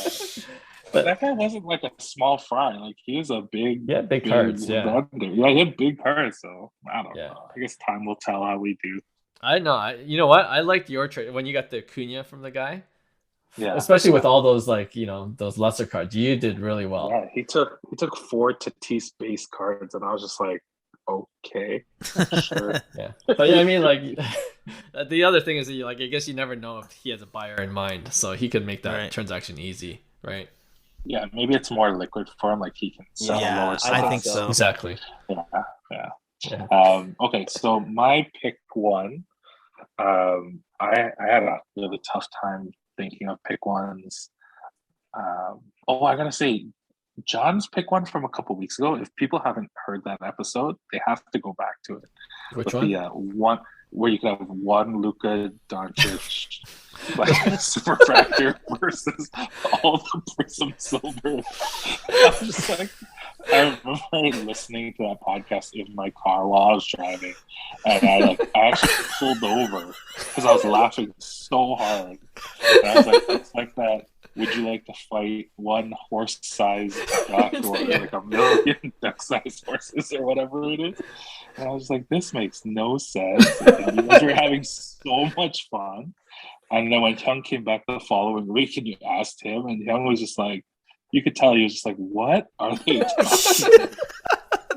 But That guy wasn't like a small fry. Like he was a big, yeah, big cards. Yeah. vendor. Yeah, he had big cards. So I don't Yeah. know. I guess time will tell how we do. I know. You know what? I liked your trade when you got the Cunha from the guy. Yeah, Especially with all those like, you know, those lesser cards. You did really well. yeah. He took 4 Tatis base cards, and I was just like, okay, sure. Yeah. But yeah, I mean, like, The other thing is that I guess you never know if he has a buyer in mind, so he could make that Right. transaction easy, right? Yeah, maybe it's more liquid for him. Like he can sell Yeah, lower. I think so. Exactly. Yeah, yeah. Yeah. Okay, so my pick one. I had a really tough time thinking of pick ones. I gotta say, John's pick one from a couple weeks ago. If people haven't heard that episode, they have to go back to it. Which With one? the one where you can have one Luka Doncic like super fractor versus all the Prism Silver. I was just like, I remember listening to that podcast in my car while I was driving, and I actually pulled over because I was laughing so hard. And I was like, it's like that. Would you like to fight one horse-sized duck or like a million duck-sized horses or whatever it is? And I was like, this makes no sense. And you guys were having so much fun. And then when Hyung came back the following week and you asked him, and Hyung was just like, you could tell he was just like, what are they talking about?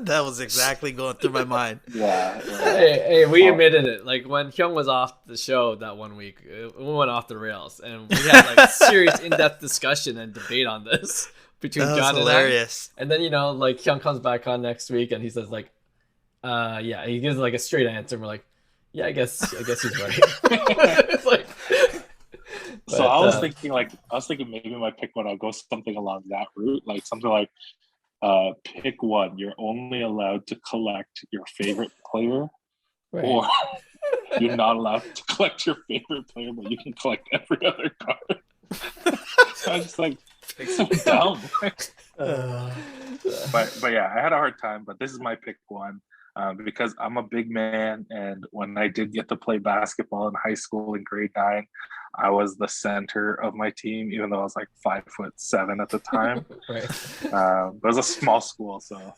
That was exactly going through my mind. Yeah. Hey, we admitted it. Like when Hyung was off the show that one week, we went off the rails, and we had like serious in-depth discussion and debate on this between That was John hilarious. and I. And then like Hyung comes back on next week, and he says like, yeah, he gives like a straight answer. And we're like, yeah, I guess he's right. It's like. So I was thinking maybe my pick one, I'll go something along that route, like something like pick one. You're only allowed to collect your favorite player, Right. or you're not allowed to collect your favorite player, but you can collect every other card. So I was just like, it's so dumb. But yeah, I had a hard time. But this is my pick one. Because I'm a big man, and when I did get to play basketball in high school in grade 9, I was the center of my team, even though I was like 5'7" at the time. Right. But it was a small school, so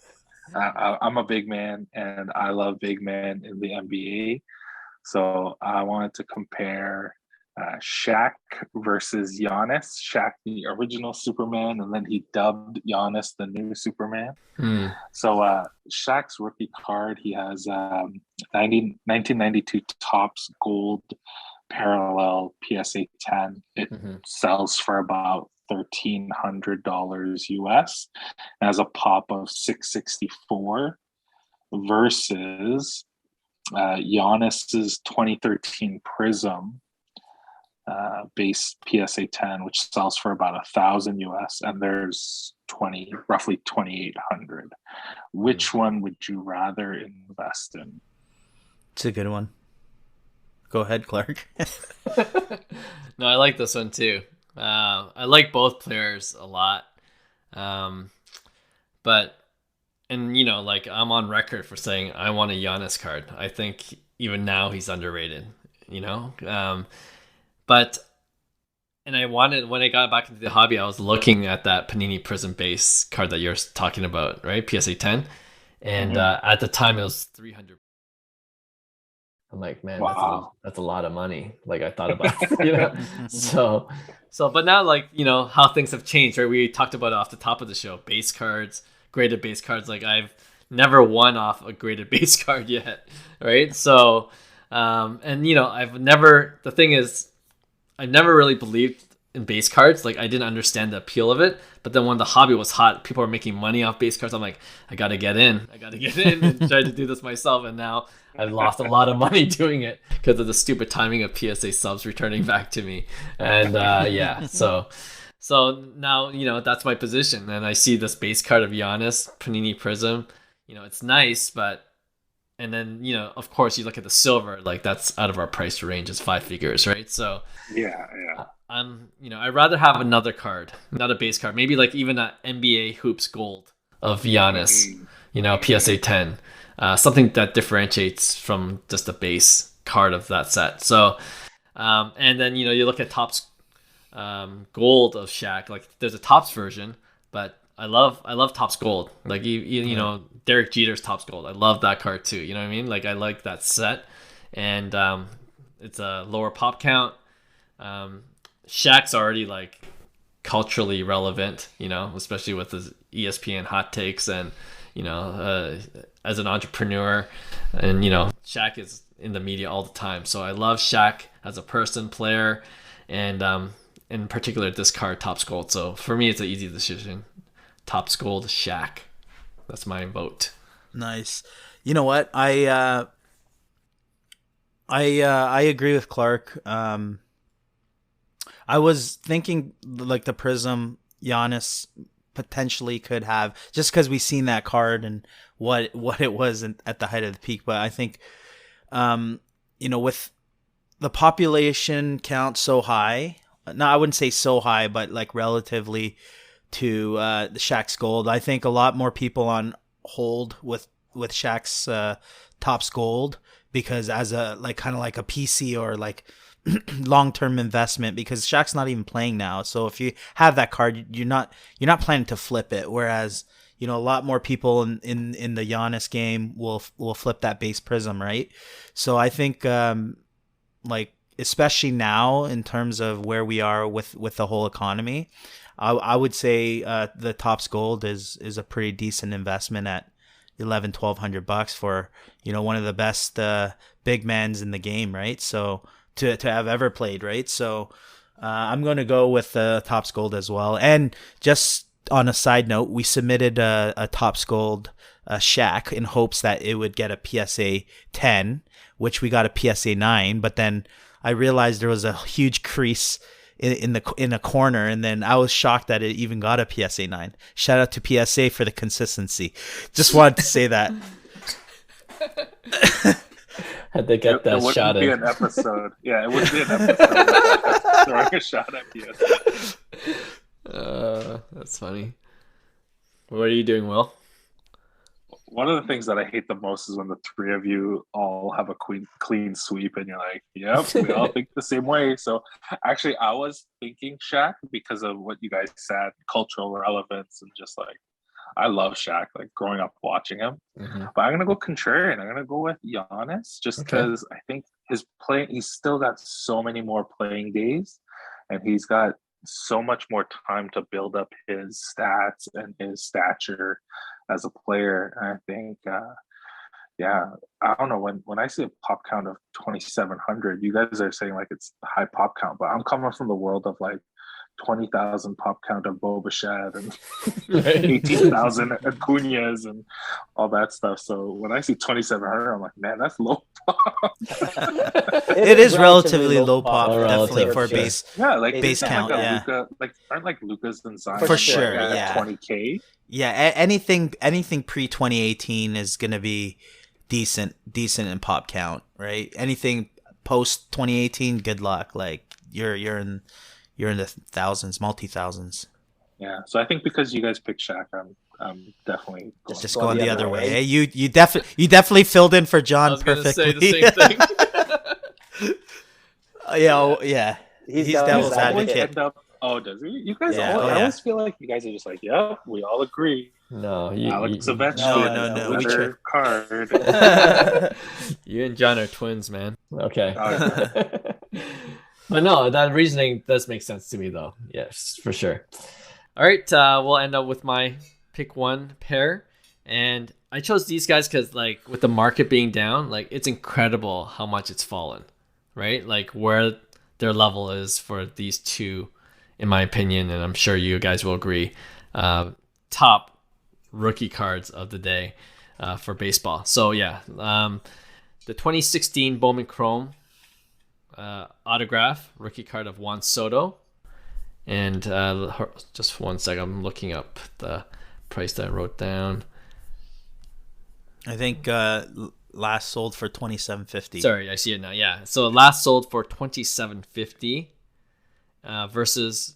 I'm a big man, and I love big men in the NBA. So I wanted to compare Shaq versus Giannis. Shaq, the original Superman, and then he dubbed Giannis the new Superman. So Shaq's rookie card, he has 1992 Topps Gold Parallel PSA 10. It sells for about $1,300 US. It has a pop of 664 versus Giannis's 2013 Prism base PSA 10, which sells for about $1,000 US, and there's roughly 2,800. Which one would you rather invest in? It's a good one. Go ahead, Clark. No, I like this one too. I like both players a lot, but like I'm on record for saying I want a Giannis card. I think even now he's underrated. But I wanted, when I got back into the hobby, I was looking at that Panini Prism base card that you're talking about, right? PSA 10, and at the time it was 300. I'm like, man, Wow. that's a lot of money. Like I thought about, So, but now, like, how things have changed, right? We talked about it off the top of the show, base cards, graded base cards. Like I've never won off a graded base card yet, right? So, the thing is, I've never really believed in base cards. Like I didn't understand the appeal of it. But then when the hobby was hot, people were making money off base cards. I'm like, I gotta get in and try to do this myself. And now I've lost a lot of money doing it because of the stupid timing of PSA subs returning back to me. And so now, that's my position. And I see this base card of Giannis, Panini Prism. It's nice, but, and then, of course you look at the silver, like that's out of our price range, it's 5 figures, right? So Yeah. I'd rather have another card, not a base card. Maybe like even an NBA Hoops Gold of Giannis, PSA 10. Something that differentiates from just a base card of that set. So, and then, you look at Topps Gold of Shaq. Like there's a Topps version, but I love Topps Gold. Like, Derek Jeter's Topps Gold. I love that card too. You know what I mean? Like I like that set. And it's a lower pop count. Shaq's already like culturally relevant, especially with his ESPN hot takes and, as an entrepreneur, and, Shaq is in the media all the time. So I love Shaq as a person, player, and in particular this card, Topps Gold. So for me, it's an easy decision. Topps Gold, Shaq. That's my vote. Nice. You know what? I agree with Clark. I was thinking like the Prism Giannis potentially could have, just because we've seen that card and what it was at the height of the peak. But I think, with the population count so high, no, I wouldn't say so high, but like relatively to the Shaq's Gold, I think a lot more people on hold with Shaq's Topps Gold, because as a kind of like a PC or like long-term investment, because Shaq's not even playing now. So if you have that card, you're not planning to flip it. Whereas, a lot more people in the Giannis game will flip that base Prism, right? So I think especially now in terms of where we are with the whole economy, I would say the Topps Gold is a pretty decent investment at $1,100-1,200 for one of the best big mans in the game, right? So to have ever played, right? So I'm going to go with Topps Gold as well. And just on a side note, we submitted a Topps Gold Shaq in hopes that it would get a PSA 10, which we got a PSA 9, but then I realized there was a huge crease in a corner, and then I was shocked that it even got a PSA 9. Shout out to PSA for the consistency. Just wanted to say that. Had they get that shot in. It wouldn't be an episode. Yeah, it wouldn't be an episode throwing a shot at PSA. That's funny. What are you doing, Will? One of the things that I hate the most is when the three of you all have a clean sweep and you're like, yep, we all think the same way. So actually, I was thinking Shaq because of what you guys said, cultural relevance, and just like, I love Shaq, like growing up watching him. Mm-hmm. But I'm going to go contrarian. I'm going to go with Giannis just because I think he's still got so many more playing days, and he's got so much more time to build up his stats and his stature as a player. And I think, I don't know, when I see a pop count of 2,700, you guys are saying like it's a high pop count, but I'm coming from the world of like 20,000 pop count of Boba and 18,000 Acuñas and all that stuff. So when I see 2,700, I'm like, man, that's low pop. It is relatively low pop, definitely for base. Yeah, like base count. Like Luka, like aren't like Lukas and Zion for sure. Yeah, 20K. Yeah, anything pre 2018 is gonna be decent in pop count, right? Anything post 2018, good luck. Like you're in the thousands, multi-thousands. Yeah, so I think because you guys picked Shaq, I'm definitely just going the other way. Hey, you definitely filled in for John perfectly. Say the same thing. Yeah. He's devil's advocate. Does he? You guys I always feel like you guys are just like, yeah, we all agree. No, Alex Ovechkin. No. We card. You and John are twins, man. Okay. But no, that reasoning does make sense to me, though. Yes, for sure. All right, we'll end up with my pick one pair. And I chose these guys because, like, with the market being down, like, it's incredible how much it's fallen, right? Like, where their level is for these two, in my opinion, and I'm sure you guys will agree, top rookie cards of the day for baseball. So, yeah, the 2016 Bowman Chrome autograph rookie card of Juan Soto, and just 1 second, I'm looking up the price that I wrote down. I think last sold for $2,750. Sorry, I see it now. Yeah, so last sold for $2,750, versus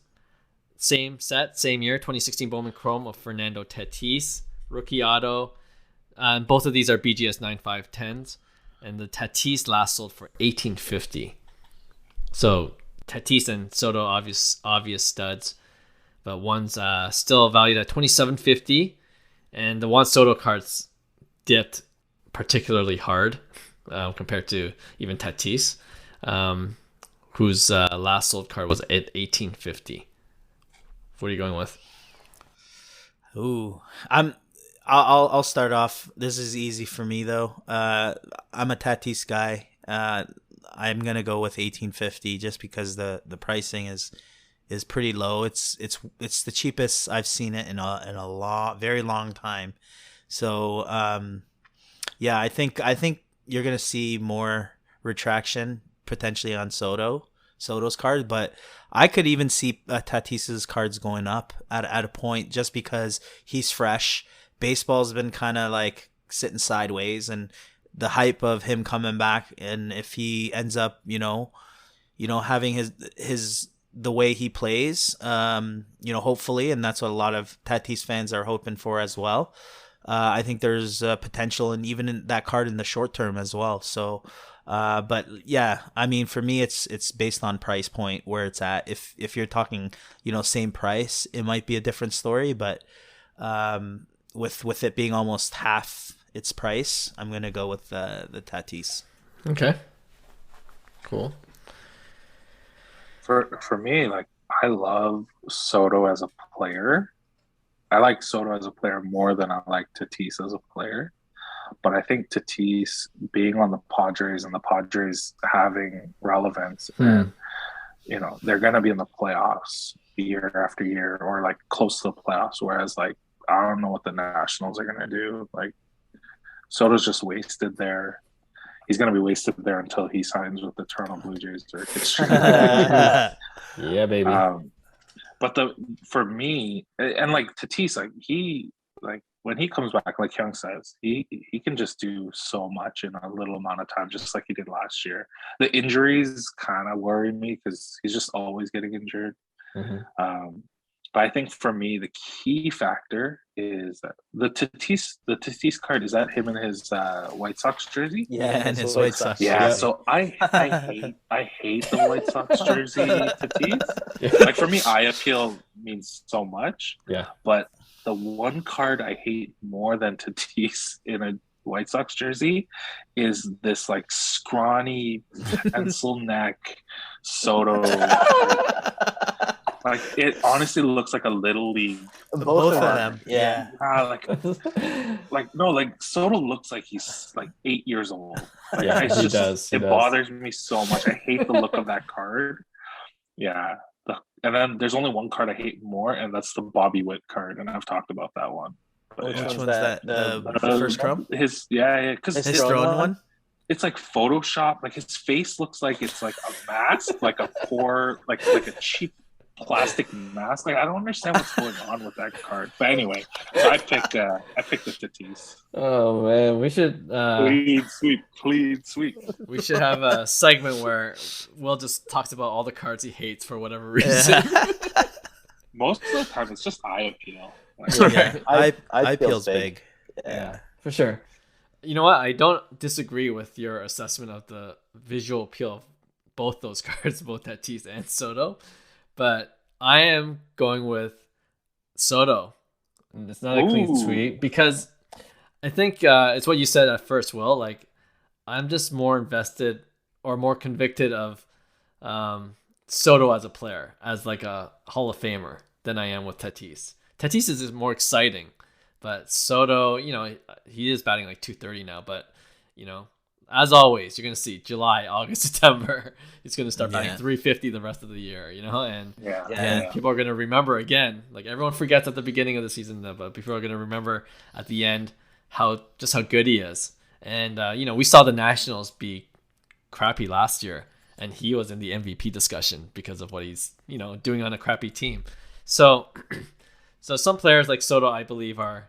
same set, same year, 2016 Bowman Chrome of Fernando Tatis, rookie auto. Both of these are BGS 9510s, and the Tatis last sold for $18.50. So Tatis and Soto, obvious studs, but one's still valued at $27.50, and the Juan Soto cards dipped particularly hard compared to even Tatis, whose last sold card was at $18.50. What are you going with? Ooh, I'll start off. This is easy for me though. I'm a Tatis guy. I'm gonna go with $18.50 just because the pricing is pretty low. It's the cheapest I've seen it in a very long time. So yeah, I think you're gonna see more retraction potentially on Soto's card, but I could even see Tatis's cards going up at a point just because he's fresh. Baseball's been kind of like sitting sideways, and the hype of him coming back, and if he ends up, having his the way he plays, hopefully, and that's what a lot of Tatis fans are hoping for as well. I think there's potential, and even in that card in the short term as well. So, but yeah, I mean, for me, it's based on price point where it's at. If you're talking, same price, it might be a different story. But with it being almost half its price, I'm gonna go with the Tatis. Okay, cool. For me, like, I love Soto as a player. I like Soto as a player more than I like Tatis as a player. But I think Tatis being on the Padres and the Padres having relevance, and they're going to be in the playoffs year after year, or like close to the playoffs. Whereas, like, I don't know what the Nationals are going to do. Like, Soto's just wasted there. He's going to be wasted there until he signs with the Toronto Blue Jays or yeah, baby. But for me, and like Tatis, like when he comes back, like Hyung says, he can just do so much in a little amount of time, just like he did last year. The injuries kind of worry me because he's just always getting injured. Mm-hmm. But I think for me, the key factor is that the Tatis card, is that him in his White Sox jersey? Yeah, and his White Sox. Yeah, so I hate the White Sox jersey Tatis. Like, for me, eye appeal means so much. Yeah. But the one card I hate more than Tatis in a White Sox jersey is this like scrawny pencil neck Soto. Like, it honestly looks like a little league. Both of them. Yeah. Like Soto looks like he's like 8 years old. Like, yeah, he does. It bothers me so much. I hate the look of that card. Yeah. And then there's only one card I hate more, and that's the Bobby Witt card. And I've talked about that one. But Which one's that? The first Chrome? Because his drone one? It's like Photoshop. Like, his face looks like it's like a mask, like a poor, like a cheap plastic mask. Like, I don't understand what's going on with that card. But anyway, so I picked the Tatis. Oh man, we should plead sweet. We should have a segment where Will just talks about all the cards he hates for whatever reason. Most of the time, it's just eye appeal. Yeah, eye feels big. Yeah, for sure. You know what? I don't disagree with your assessment of the visual appeal of both those cards, both Tatis and Soto. But I am going with Soto. And it's not a clean sweep because I think it's what you said at first, Will. Like, I'm just more invested or more convicted of Soto as a player, as like a Hall of Famer, than I am with Tatis. Tatis is more exciting, but Soto, he is batting like 230 now. But, as always, you're going to see July, August, September. He's going to start batting 350 the rest of the year, and people are going to remember again. Like, everyone forgets at the beginning of the season, but people are going to remember at the end how good he is. And we saw the Nationals be crappy last year, and he was in the MVP discussion because of what he's doing on a crappy team. So some players like Soto, I believe, are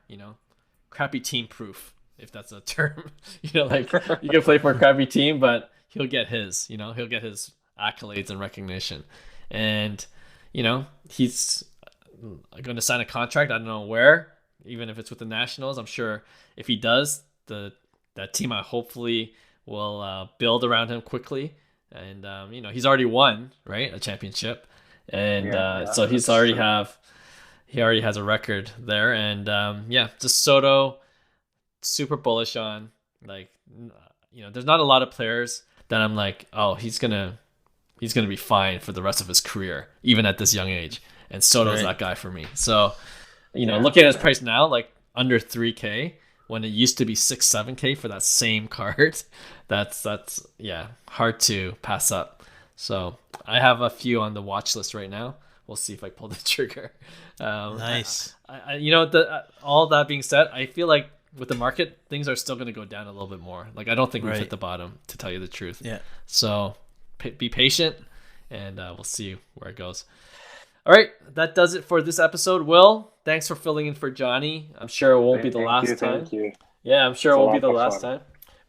crappy team proof. If that's a term, like, you can play for a crappy team, but he'll get his, he'll get his accolades and recognition. and he's going to sign a contract. I don't know where, even if it's with the Nationals. I'm sure if he does, that team hopefully will build around him quickly. And he's already won, right, a championship, and so he already has a record there. And just Soto, super bullish on. Like, there's not a lot of players that I'm like, oh, he's gonna be fine for the rest of his career, even at this young age. And Soto's that guy for me. So, looking at his price now, like under 3K, when it used to be 6-7K for that same card, that's hard to pass up. So I have a few on the watch list right now. We'll see if I pull the trigger. Nice. All that being said, I feel like with the market, things are still going to go down a little bit more. Like, I don't think we've hit the bottom, to tell you the truth. Yeah. So be patient, and we'll see where it goes. All right, that does it for this episode. Will, thanks for filling in for Johnny. I'm sure it won't be the last time. Thank you. Yeah, I'm sure it won't be the last time.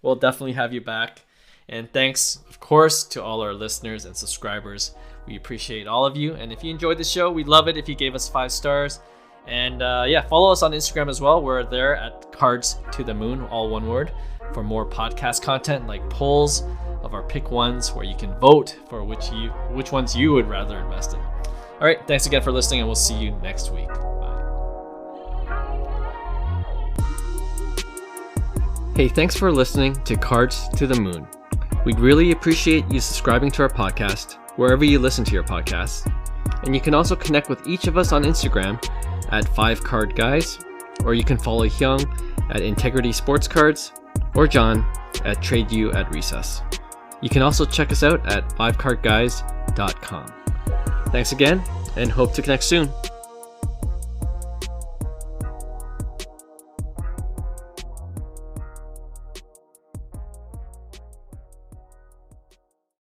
We'll definitely have you back. And thanks, of course, to all our listeners and subscribers. We appreciate all of you. And if you enjoyed the show, we'd love it if you gave us 5 stars. And follow us on Instagram as well. We're there at Cards to the Moon, all one word, for more podcast content like polls of our pick ones, where you can vote for which ones you would rather invest in. All right, thanks again for listening, and we'll see you next week. Bye. Hey, thanks for listening to Cards to the Moon. We'd really appreciate you subscribing to our podcast wherever you listen to your podcasts. And you can also connect with each of us on Instagram at 5 Card Guys, or you can follow Hyung at Integrity Sports Cards, or John at Trade You at Recess. You can also check us out at 5cardguys.com. Thanks again, and hope to connect soon.